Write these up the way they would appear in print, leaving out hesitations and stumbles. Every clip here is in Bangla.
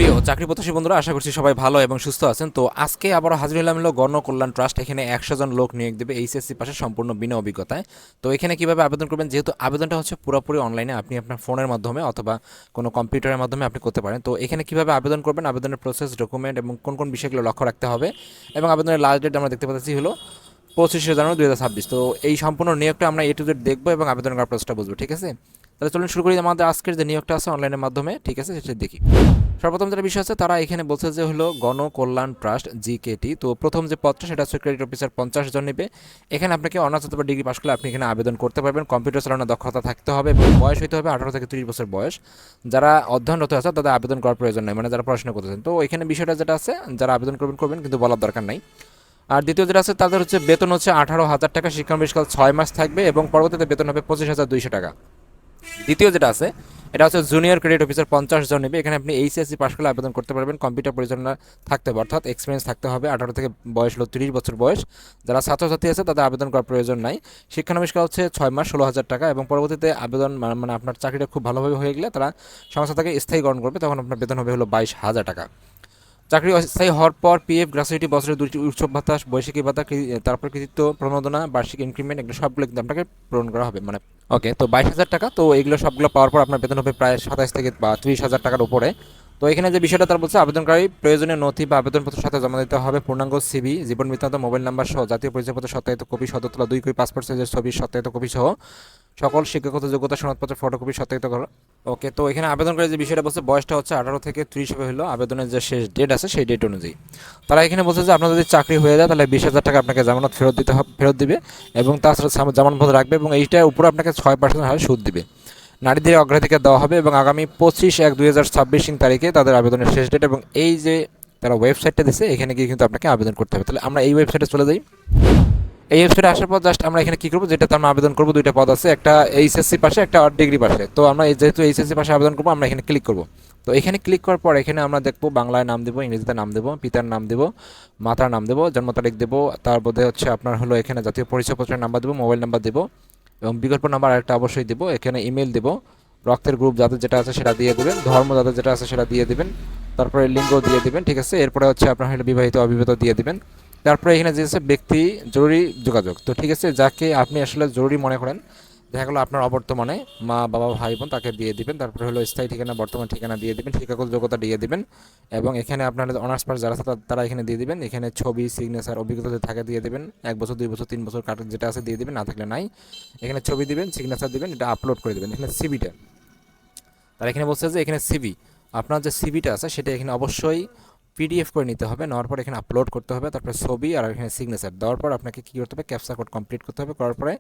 প্রিয় চাকরি প্রত্যাশী বন্ধুরা, আশা করছি সবাই ভালো এবং সুস্থ আছেন। তো আজকে আবারও হাজির হলাম হলো গণকল্যাণ ট্রাস্ট। এখানে 100 জন লোক নিয়োগ দেবে এইচএসসি পাশে সম্পূর্ণ বিনা অভিজ্ঞতায়। তো এখানে কিভাবে আবেদন করবেন, যেহেতু আবেদনটা হচ্ছে পুরোপুরি অনলাইনে, আপনি আপনার ফোনের মাধ্যমে অথবা কোনো কম্পিউটারের মাধ্যমে আপনি করতে পারেন। তো এখানে কিভাবে আবেদন করবেন, আবেদনের প্রসেস, ডকুমেন্ট এবং কোন কোন বিষয়গুলো লক্ষ্য রাখতে হবে, এবং আবেদনের লাস্ট ডেট আমরা দেখতে পাচ্ছি হলো 25শে জানুয়ারি 2026। তো এই সম্পূর্ণ নিয়োগটা আমরা এ টু জেড দেখবো এবং আবেদন করার প্রসেসটা বুঝবো, ঠিক আছে? তাহলে চলুন শুরু করি আমাদের আজকের যে নিয়োগটা আছে অনলাইনের মাধ্যমে, ঠিক আছে, সেটা দেখি। সর্বপ্রথম যেটা বিষয় আছে, তারা এখানে বলছে যে হলো গণকল্যাণ ট্রাস্ট জিকেটি। তো প্রথম যে পদটা সেটা হচ্ছে ক্রেডিট অফিসার, 50 জন নেবে। এখানে আপনাকে অনার্স অথবা ডিগ্রি পাস করলে আপনি এখানে আবেদন করতে পারবেন। কম্পিউটার চালানোর দক্ষতা থাকতে হবে এবং বয়স হইতে হবে 18 থেকে 30 বছর বয়স। যারা অধ্যয়নরত আছে তাদের আবেদন করার প্রয়োজন নেই, মানে যারা পড়াশোনা করতেছেন। তো এখানে বিষয়টা যেটা আছে, যারা আবেদন করবেন করবেন, কিন্তু বলার দরকার নাই। আর দ্বিতীয় যেটা আছে, তাদের হচ্ছে বেতন হচ্ছে 18,000 টাকা, শিক্ষানবিশকাল 6 মাস থাকবে এবং পরবর্তীতে বেতন হবে 25,200 টাকা। দ্বিতীয় যেটা আছে, এটা হচ্ছে জুনিয়র ক্রেডিট অফিসার, 50 জন নেবে। এখানে আপনি এইচএসসি পাস করলে আবেদন করতে পারবেন। কম্পিউটার পরিচালনা থাকতে হবে, অর্থাৎ এক্সপিরিয়েন্স থাকতে হবে। 18 থেকে বয়স হলো 30 বছর বয়স। যারা ছাত্রছাত্রী আছে তাদের আবেদন করার প্রয়োজন নাই। শিক্ষানবিশকাল হচ্ছে 6 মাস, 16,000 টাকা, এবং পরবর্তীতে আবেদন মানে আপনার চাকরিটা খুব ভালোভাবে হয়ে গেলে তারা সংস্থা থেকে স্থায়ীকরণ করবে, তখন আপনার বেতন হবে হলো 22,000 টাকা। চাকরি অস্থায়ী হওয়ার পর পিএফ, গ্র্যাচুইটি, বছরের 2টি উৎসব ভাতা, বৈশাখী ভাতা, তারপর কৃতিত্ব প্রণোদনা, বার্ষিক ইনক্রিমেন্ট, এগুলো সবগুলো কিন্তু আপনাকে পূরণ করা হবে, মানে ওকে। তো 22,000 টাকা। তো এগুলো সবগুলো পাওয়ার পর আপনার বেতন হবে প্রায় 27 থেকে বা 30,000 টাকার উপরে। তো এখানে যে বিষয়টা তারা বলছে, আবেদনকারী প্রয়োজনীয় নথি বা আবেদনপত্রের সাথে জমা দিতে হবে পূর্ণাঙ্গ সিভি, জীবন বৃত্তান্ত, মোবাইল নাম্বার সহ, জাতীয় পরিচয়পত্রের সত্যায়িত কপি, সদতলা 2 কপি, পাসপোর্ট সাইজের ছবির সত্যায়িত কপি সহ সকল শিক্ষাগত যোগ্যতা সনদপত্রের ফটোকপি সত্যায়িত করো। ওকে। তো এখানে আবেদন করে যে বিষয়টা বলছে, বয়সটা হচ্ছে 18 থেকে 30 হবে হলো আবেদনের যে শেষ ডেট আছে সেই ডেট অনুযায়ী। তারা এখানে বলছে যে আপনার যদি চাকরি হয়ে যায় তাহলে 20,000 টাকা আপনাকে জামানত ফেরত দিবে, এবং তাছাড়া জামানত রাখবে, এবং এইটার উপরে আপনাকে 6% হারে সুদ দিবে। নারীদের অগ্রাধিকার দেওয়া হবে, এবং আগামী 25/1/2026 তারিখে তাদের আবেদনের শেষ ডেট। এবং এই যে তারা ওয়েবসাইটটা দিচ্ছে, এখানে গিয়ে কিন্তু আপনাকে আবেদন করতে হবে। তাহলে আমরা এই ওয়েবসাইটে চলে যাই। এই ওয়েবসাইটে আসার পর জাস্ট আমরা এখানে কী করবো, যেটাতে আমরা আবেদন করবো, দুইটা পদ আছে, একটা এইচএসসি পাশে, একটা ডিগ্রি পাশে। তো আমরা যেহেতু এইচএসসি পাশে আবেদন করবো, আমরা এখানে ক্লিক করবো। তো এখানে ক্লিক করার পর এখানে আমরা দেখবো বাংলায় নাম দেবো, ইংরেজিতে নাম দেবো, পিতার নাম দেবো, মাতার নাম দেবো, জন্ম তারিখ দেবো, তার মধ্যে হচ্ছে আপনার হলো এখানে জাতীয় পরিচয়পত্রের নাম্বার দেবো, মোবাইল নাম্বার দেবো, এবং বিকল্প নাম্বার আরেকটা অবশ্যই দেবো। এখানে ইমেল দেবো, রক্তের গ্রুপ যাদের যেটা আছে সেটা দিয়ে দেবেন, ধর্ম যাদের যেটা আছে সেটা দিয়ে দেবেন, তারপরে লিঙ্গ দিয়ে দেবেন, ঠিক আছে। এরপরে হচ্ছে আপনার হলো বিবাহিত অবিবাহিত দিয়ে দেবেন। তারপরে এখানে যে আছে ব্যক্তি জরুরি যোগাযোগ, তো ঠিক আছে, যাকে আপনি আসলে জরুরি মনে করেন, দেখা গেলো আপনার অবর্তমানে মা বাবা ভাই বোন, তাকে দিয়ে দিবেন। তারপরে হলো স্থায়ী ঠিকানা, বর্তমান ঠিকানা দিয়ে দিবেন, শিক্ষাগত যোগ্যতা দিয়ে দিবেন, এবং এখানে আপনার অনার্স পাস যারা আছে তারা এখানে দিয়ে দিবেন। এখানে ছবি, সিগনেচার, অভিজ্ঞতা যদি থাকে দিয়ে দিবেন, 1 বছর 2 বছর 3 বছর কার্ড যেটা আছে দিয়ে দিবেন, না থাকলে নাই। এখানে ছবি দিবেন, সিগনেচার দিবেন, এটা আপলোড করে দেবেন। এখানে সিবিটা তারা এখানে বলছে যে এখানে সিভি, আপনার যে সিভিটা আছে সেটা এখানে অবশ্যই পিডিএফ করে নিতে হবে, নেওয়ার পর এখানে আপলোড করতে হবে, তারপরে ছবি আর এখানে সিগনেচার দেওয়ার পর আপনাকে কী করতে হবে, ক্যাপচা কোড কমপ্লিট করতে হবে। করার পরে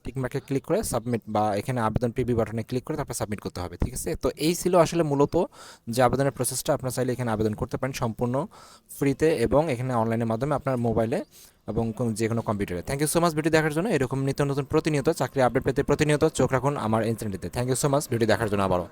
টিকমার্কে ক্লিক করে সাবমিট, বা এখানে আবেদন প্রিভিউ বাটনে ক্লিক করে তারপরে সাবমিট করতে হবে, ঠিক আছে। তো এই ছিল আসলে মূলত যে আবেদনের প্রসেসটা। আপনার চাইলে এখানে আবেদন করতে পারেন সম্পূর্ণ ফ্রিতে, এবং এখানে অনলাইনের মাধ্যমে আপনার মোবাইলে এবং যে কোনো কম্পিউটারে। Thank you so much video দেখার জন্য। এরকম নিত্য নতুন প্রতিনিয়ত চাকরি আপডেট পেতে প্রতিনিয়ত চোখ রাখুন আমার এই চ্যানেলটিতে। Thank you so much video দেখার জন্য আবারও।